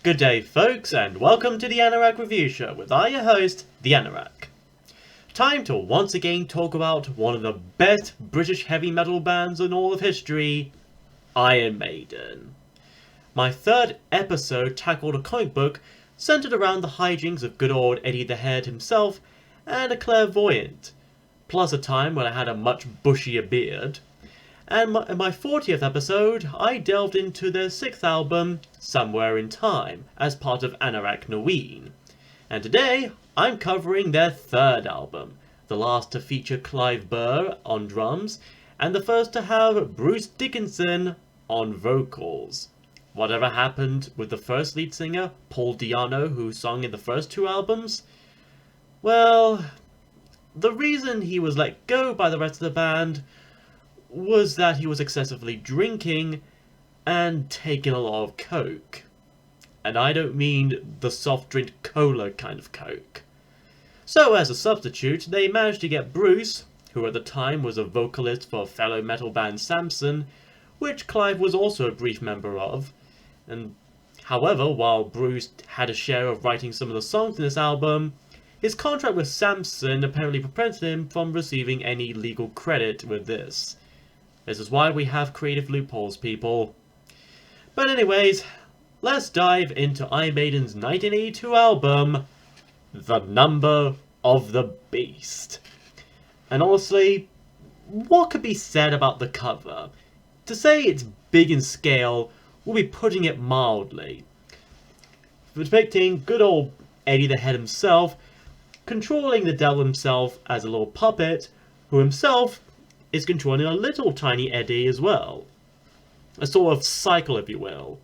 Good day folks, and welcome to the Anorak Review Show with your host, the Anorak. Time to once again talk about one of the best British heavy metal bands in all of history, Iron Maiden. My third episode tackled a comic book centered around the hijinks of good old Eddie the Head himself and a clairvoyant, plus a time when I had a much bushier beard. And in my 40th episode, I delved into their 6th album, Somewhere in Time, as part of Anorak Noween. And today, I'm covering their 3rd album, the last to feature Clive Burr on drums, and the first to have Bruce Dickinson on vocals. Whatever happened with the first lead singer, Paul Di'Anno, who sung in the first 2 albums? Well, the reason he was let go by the rest of the band was that he was excessively drinking and taking a lot of coke. And I don't mean the soft drink cola kind of coke. So as a substitute, they managed to get Bruce, who at the time was a vocalist for fellow metal band Samson, which Clive was also a brief member of. And however, while Bruce had a share of writing some of the songs in this album, his contract with Samson apparently prevented him from receiving any legal credit with this. This is why we have creative loopholes, people. But anyways, let's dive into Iron Maiden's 1982 album, The Number of the Beast. And honestly, what could be said about the cover? To say it's big in scale will be putting it mildly. Depicting good old Eddie the Head himself, controlling the devil himself as a little puppet, who himself is controlling a little tiny Eddie as well. A sort of cycle, if you will.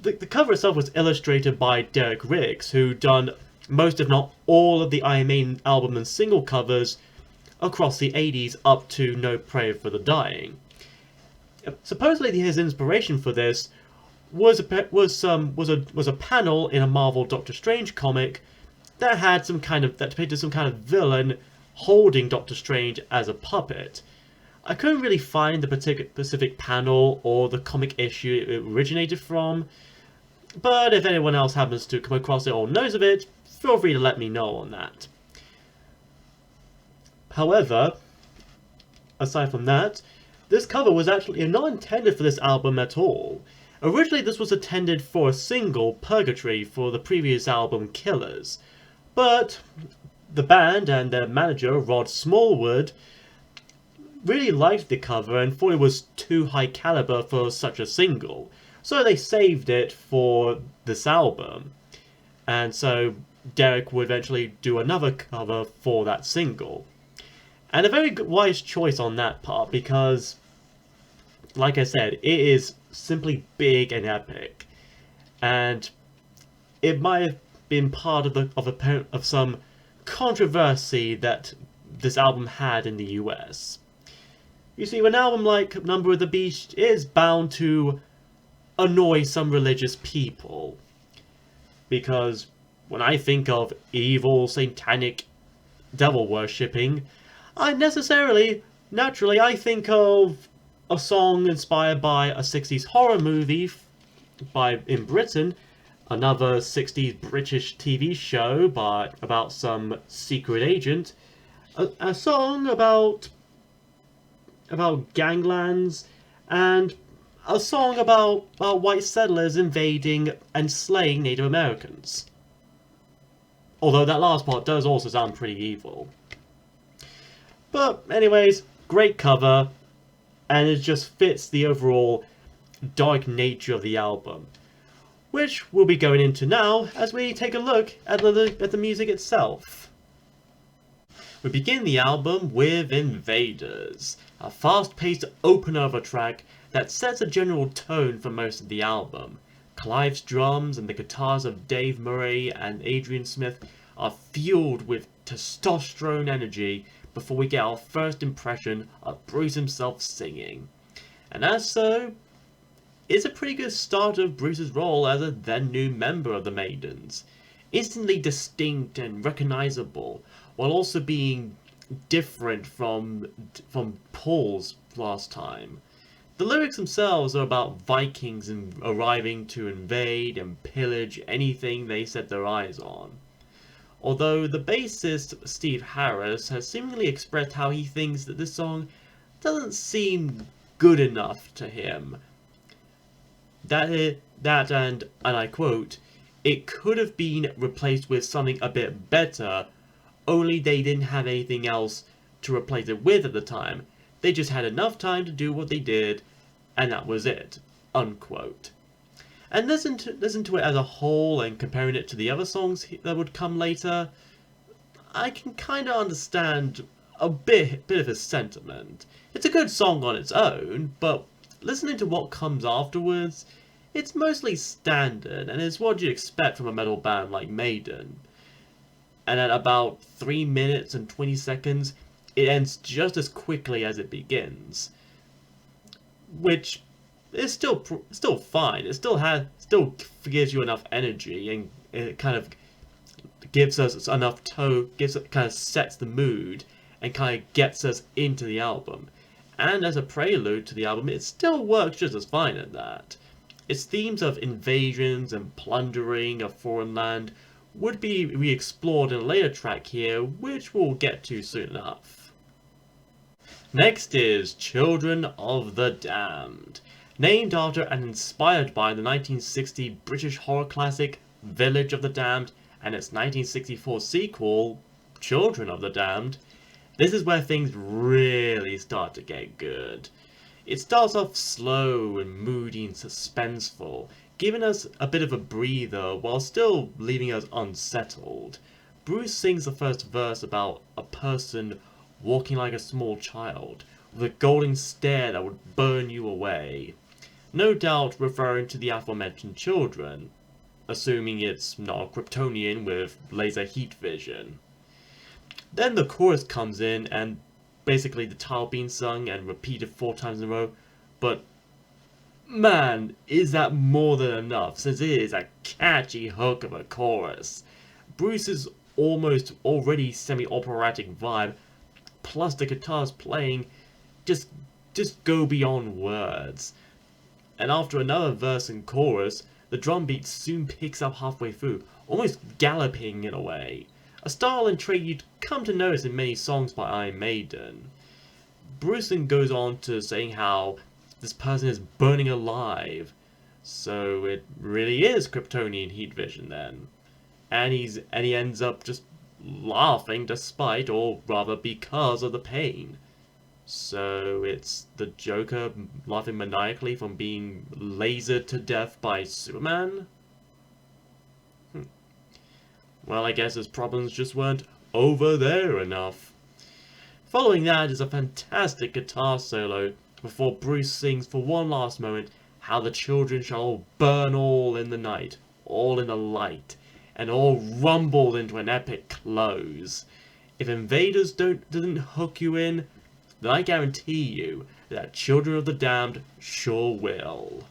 The cover itself was illustrated by Derek Riggs, who done most if not all of the Iron Maiden album and single covers across the 80s up to No Prayer for the Dying. Supposedly his inspiration for this was a panel in a Marvel Doctor Strange comic that depicted some kind of villain holding Doctor Strange as a puppet. I couldn't really find the specific panel or the comic issue it originated from, but if anyone else happens to come across it or knows of it, feel free to let me know on that. However, aside from that, this cover was actually not intended for this album at all. Originally this was intended for a single, Purgatory, for the previous album Killers, but the band and their manager, Rod Smallwood, really liked the cover and thought it was too high caliber for such a single, so they saved it for this album. And so Derek would eventually do another cover for that single. And a very wise choice on that part, because, like I said, it is simply big and epic. And it might have been part of some controversy that this album had in the US. You see, an album like Number of the Beast is bound to annoy some religious people, because when I think of evil, satanic, devil worshipping, naturally I think of a song inspired by a 60s horror movie in Britain, another 60s British TV show about some secret agent, a song about ganglands, and a song about white settlers invading and slaying Native Americans. Although that last part does also sound pretty evil. But anyways, great cover, and it just fits the overall dark nature of the album, which we'll be going into now as we take a look at the music itself. We begin the album with Invaders, a fast-paced opener of a track that sets a general tone for most of the album. Clive's drums and the guitars of Dave Murray and Adrian Smith are fueled with testosterone energy before we get our first impression of Bruce himself singing. And as so, it's a pretty good start of Bruce's role as a then new member of the Maidens. Instantly distinct and recognizable, while also being different from Paul's last time. The lyrics themselves are about Vikings arriving to invade and pillage anything they set their eyes on. Although the bassist Steve Harris has seemingly expressed how he thinks that this song doesn't seem good enough to him. And I quote, "It could have been replaced with something a bit better, only they didn't have anything else to replace it with at the time. They just had enough time to do what they did, and that was it." Unquote. And listen to it as a whole and comparing it to the other songs that would come later, I can kind of understand a bit of his sentiment. It's a good song on its own, but listening to what comes afterwards, it's mostly standard, and it's what you'd expect from a metal band like Maiden. And at about 3 minutes and 20 seconds, it ends just as quickly as it begins. Which is still fine. It still gives you enough energy, and it kind of gives us enough kind of sets the mood, and kind of gets us into the album. And as a prelude to the album, it still works just as fine at that. Its themes of invasions and plundering of foreign land would be re-explored in a later track here, which we'll get to soon enough. Next is Children of the Damned. Named after and inspired by the 1960 British horror classic Village of the Damned and its 1964 sequel, Children of the Damned, this is where things really start to get good. It starts off slow and moody and suspenseful, giving us a bit of a breather while still leaving us unsettled. Bruce sings the first verse about a person walking like a small child, with a golden stare that would burn you away. No doubt referring to the aforementioned children, assuming it's not a Kryptonian with laser heat vision. Then the chorus comes in, and basically the title being sung and repeated 4 times in a row, but man, is that more than enough, since it is a catchy hook of a chorus. Bruce's almost already semi-operatic vibe, plus the guitars playing, just go beyond words. And after another verse and chorus, the drum beat soon picks up halfway through, almost galloping in a way. A style and trait you'd come to notice in many songs by Iron Maiden. Bruce then goes on to saying how this person is burning alive, so it really is Kryptonian heat vision then. And he ends up just laughing despite, or rather because of the pain. So it's the Joker laughing maniacally from being lasered to death by Superman? Well, I guess his problems just weren't over there enough. Following that is a fantastic guitar solo, before Bruce sings for one last moment how the children shall all burn all in the night, all in the light, and all rumble into an epic close. If Invaders didn't hook you in, then I guarantee you that Children of the Damned sure will.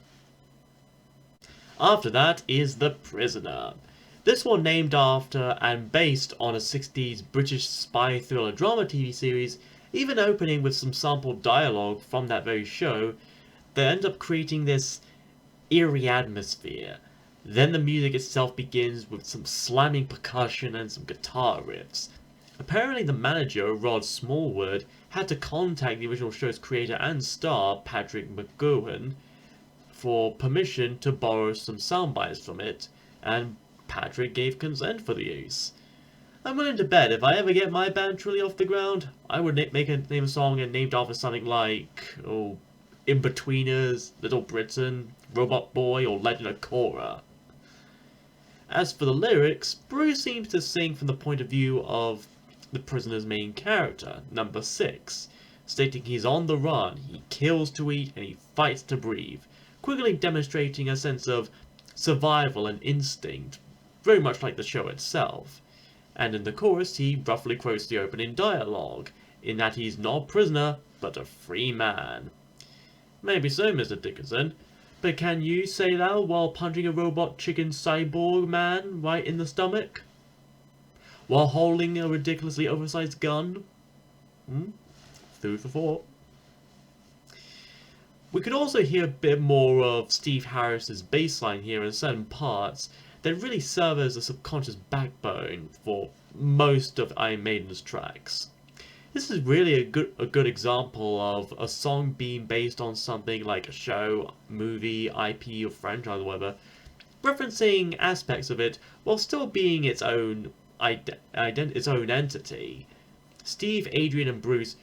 After that is The Prisoner. This one named after and based on a 60s British spy thriller drama TV series, even opening with some sampled dialogue from that very show, that end up creating this eerie atmosphere. Then the music itself begins with some slamming percussion and some guitar riffs. Apparently the manager, Rod Smallwood, had to contact the original show's creator and star, Patrick McGowan, for permission to borrow some sound bites from it, and Patrick gave consent for the use. I'm willing to bet if I ever get my band truly off the ground, I would name a song and named after something like, In-Betweeners, Little Britain, Robot Boy, or Legend of Korra. As for the lyrics, Bruce seems to sing from the point of view of the prisoner's main character, number 6, stating he's on the run, he kills to eat, and he fights to breathe, quickly demonstrating a sense of survival and instinct, very much like the show itself. And in the chorus, he roughly quotes the opening dialogue, in that he's not a prisoner, but a free man. Maybe so, Mr. Dickinson, but can you say that while punching a robot chicken cyborg man right in the stomach? While holding a ridiculously oversized gun? Food for thought. We could also hear a bit more of Steve Harris's bass line here in certain parts that really serve as a subconscious backbone for most of Iron Maiden's tracks. This is really a good example of a song being based on something like a show, movie, IP, or franchise, or whatever, referencing aspects of it while still being its own its own entity. Steve, Adrian, and Bruce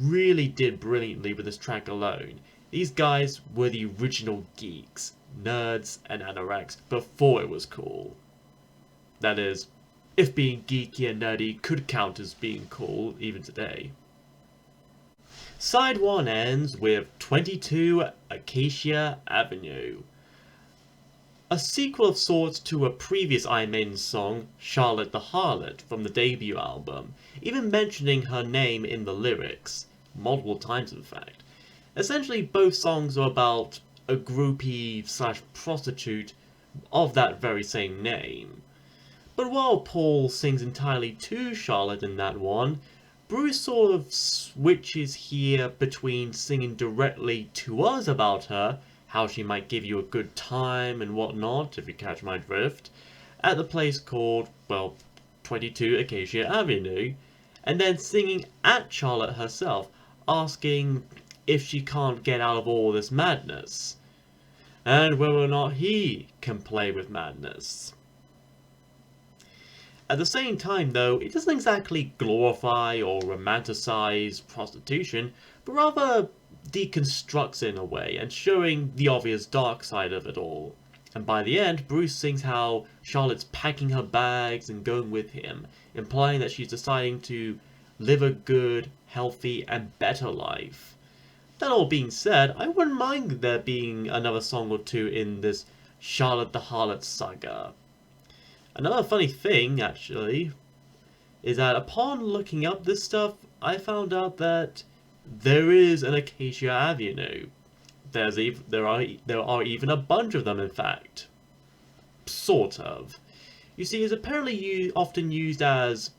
really did brilliantly with this track alone. These guys were the original geeks, nerds, and anoraks before it was cool. That is, if being geeky and nerdy could count as being cool even today. Side 1 ends with 22 Acacia Avenue, a sequel of sorts to a previous Iron Maiden song, Charlotte the Harlot, from the debut album, even mentioning her name in the lyrics, multiple times in fact. Essentially, both songs are about a groupie slash prostitute of that very same name. But while Paul sings entirely to Charlotte in that one, Bruce sort of switches here between singing directly to us about her, how she might give you a good time and whatnot, if you catch my drift, at the place called, well, 22 Acacia Avenue, and then singing at Charlotte herself, asking if she can't get out of all this madness, and whether or not he can play with madness. At the same time, though, it doesn't exactly glorify or romanticize prostitution, but rather deconstructs it in a way, and showing the obvious dark side of it all. And by the end, Bruce sings how Charlotte's packing her bags and going with him, implying that she's deciding to live a good, healthy, and better life. That all being said, I wouldn't mind there being another song or two in this Charlotte the Harlot saga. Another funny thing, actually, is that upon looking up this stuff, I found out that there is an Acacia Avenue. There are even a bunch of them, in fact. Sort of. You see, it's apparently often used as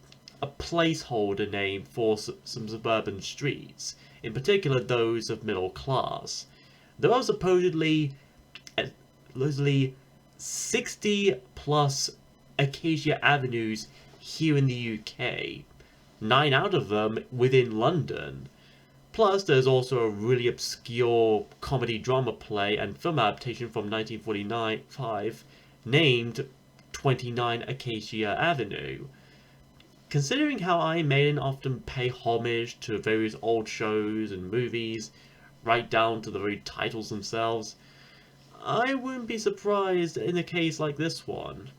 a placeholder name for some suburban streets, in particular those of middle class. There are supposedly 60 plus Acacia Avenues here in the UK, 9 out of them within London. Plus, there's also a really obscure comedy drama play and film adaptation from 1945 named 29 Acacia Avenue. Considering how Iron Maiden often pay homage to various old shows and movies, right down to the very titles themselves, I wouldn't be surprised in a case like this one.